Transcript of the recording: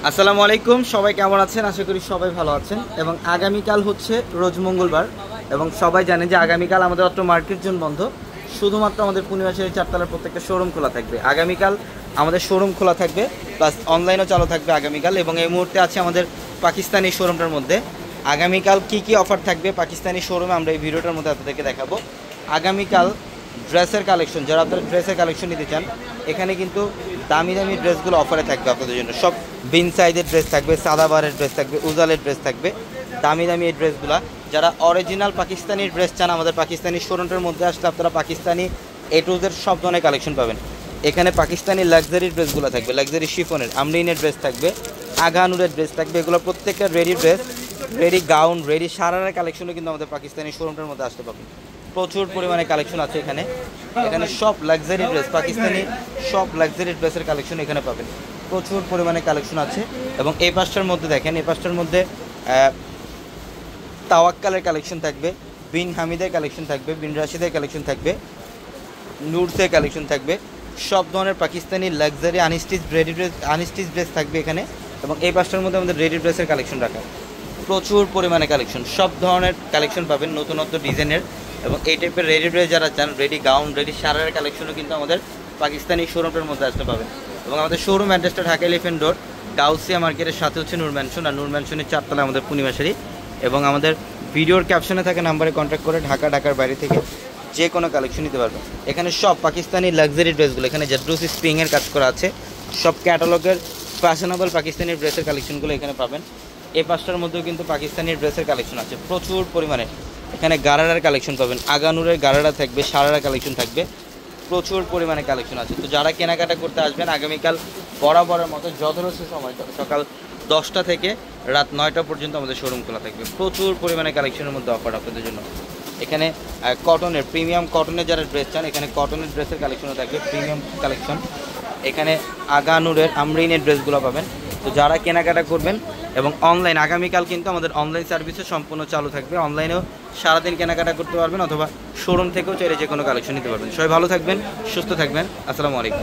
আসসালামু আলাইকুম, সবাই কেমন আছেন? আশা করি সবাই ভালো আছেন। এবং আগামীকাল হচ্ছে রোজ মঙ্গলবার এবং সবাই জানে যে আগামীকাল আমাদের অত্র মার্কেট জোন বন্ধ। শুধুমাত্র আমাদের পূর্ণিমাশারি চারতলার প্রত্যেকটা শোরুম খোলা থাকবে। আগামীকাল আমাদের শোরুম খোলা থাকবে, প্লাস অনলাইনও চালু থাকবে আগামীকাল। এবং এই মুহূর্তে আছে আমাদের পাকিস্তানি শোরুমটার মধ্যে। আগামীকাল কি অফার থাকবে পাকিস্তানি শোরুমে আমরা এই ভিডিওটার মধ্যে আপনাদেরকে দেখাবো। আগামীকাল ড্রেসের কালেকশন, যারা আপনারা ড্রেসের কালেকশন নিতে চান, এখানে কিন্তু দামি দামি ড্রেসগুলো অফারে থাকবে আপনাদের জন্য। সব বিন সাইজের ড্রেস থাকবে, সাদাবারের ড্রেস থাকবে, উজালের ড্রেস থাকবে, দামি দামি এই ড্রেসগুলো। যারা অরিজিনাল পাকিস্তানি ড্রেস চান, আমাদের পাকিস্তানি শোরুমটার মধ্যে আসলে আপনারা পাকিস্তানি এ টু জেড সব ধরনের কালেকশন পাবেন। এখানে পাকিস্তানি লাক্সারি ড্রেসগুলো থাকবে, লাক্সারি শিফনের, আমরিনের ড্রেস থাকবে, আগানুরের ড্রেস থাকবে। এগুলো প্রত্যেকটা ready dress, ready gown, ready সারার কালেকশনও কিন্তু আমাদের পাকিস্তানি শোরুমটার মধ্যে আসতে পাবেন। প্রচুর পরিমাণে কালেকশন আছে এখানে। এখানে সব লাক্সারি ড্রেস, পাকিস্তানি সব লাক্সারি ড্রেসের কালেকশন এখানে পাবেন। প্রচুর পরিমাণে কালেকশন আছে। এবং এই পাশটার মধ্যে দেখেন, এই পাশটার মধ্যে তাওয়াক্কালের কালেকশন থাকবে, বিন হামিদের কালেকশন থাকবে, বিন রাশিদের কালেকশন থাকবে, নুরসের কালেকশন থাকবে। সব ধরনের পাকিস্তানি লাক্সারি আনস্টিচ ড্রেস থাকবে এখানে। এবং এই পাশটার মধ্যে আমাদের রেডি ড্রেসের কালেকশন রাখা, প্রচুর পরিমাণে কালেকশন, সব ধরনের কালেকশন পাবেন, নতুনত্ব ডিজাইনের। এবং এই টাইপের রেডি ড্রেস যারা চান, রেডি গাউন, রেডি সারার কালেকশনও কিন্তু আমাদের পাকিস্তানি শোরুমটার মধ্যে আসতে পাবেন। এবং আমাদের শোরুম অ্যাড্রেসটা ঢাকা এলিফ্যান্ট রোড, গাউসিয়া মার্কেটের সাথে হচ্ছে নূর ম্যানশন, আর নূর ম্যানশনের চারতলা আমাদের পূর্ণিমাশারি। এবং আমাদের ভিডিওর ক্যাপশনে থাকা নাম্বারে কন্ট্যাক্ট করে ঢাকার বাইরে থেকে যে কোনো কালেকশন নিতে পারবেন। এখানে সব পাকিস্তানি লাক্সারি ড্রেসগুলো, এখানে জাদ্রুসি স্প্রিংয়ের কাজ করা আছে, সব ক্যাটালগের ফ্যাশনেবল পাকিস্তানি ড্রেসের কালেকশনগুলো এখানে পাবেন। এই পাঁচটার মধ্যেও কিন্তু পাকিস্তানি ড্রেসের কালেকশন আছে প্রচুর পরিমাণে। এখানে গারারার কালেকশন পাবেন, আগানুরের গারারা থাকবে, সারারা কালেকশন থাকবে, প্রচুর পরিমাণে কালেকশন আছে। তো যারা কেনাকাটা করতে আসবেন আগামীকাল বরাবরের মতো যথাযথ সময় সকাল 10টা থেকে রাত 9টা পর্যন্ত আমাদের শোরুম খোলা থাকবে। প্রচুর পরিমাণে কালেকশনের মধ্যে অফার আপনাদের জন্য। এখানে কটনের, প্রিমিয়াম কটনের যারা ড্রেস চান, এখানে কটনের ড্রেসের কালেকশনও থাকবে, প্রিমিয়াম কালেকশন। এখানে আগানুরের, আমরিনের ড্রেসগুলো পাবেন। তো যারা কেনাকাটা করবেন, এবং অনলাইন আগামীকাল কিন্তু আমাদের অনলাইন সার্ভিসও সম্পূর্ণ চালু থাকবে। অনলাইনেও সারাদিন কেনাকাটা করতে পারবেন, অথবা শোরুম থেকেও চাইলে যে কোনো কালেকশন নিতে পারবেন। সবাই ভালো থাকবেন, সুস্থ থাকবেন। আসসালামু আলাইকুম।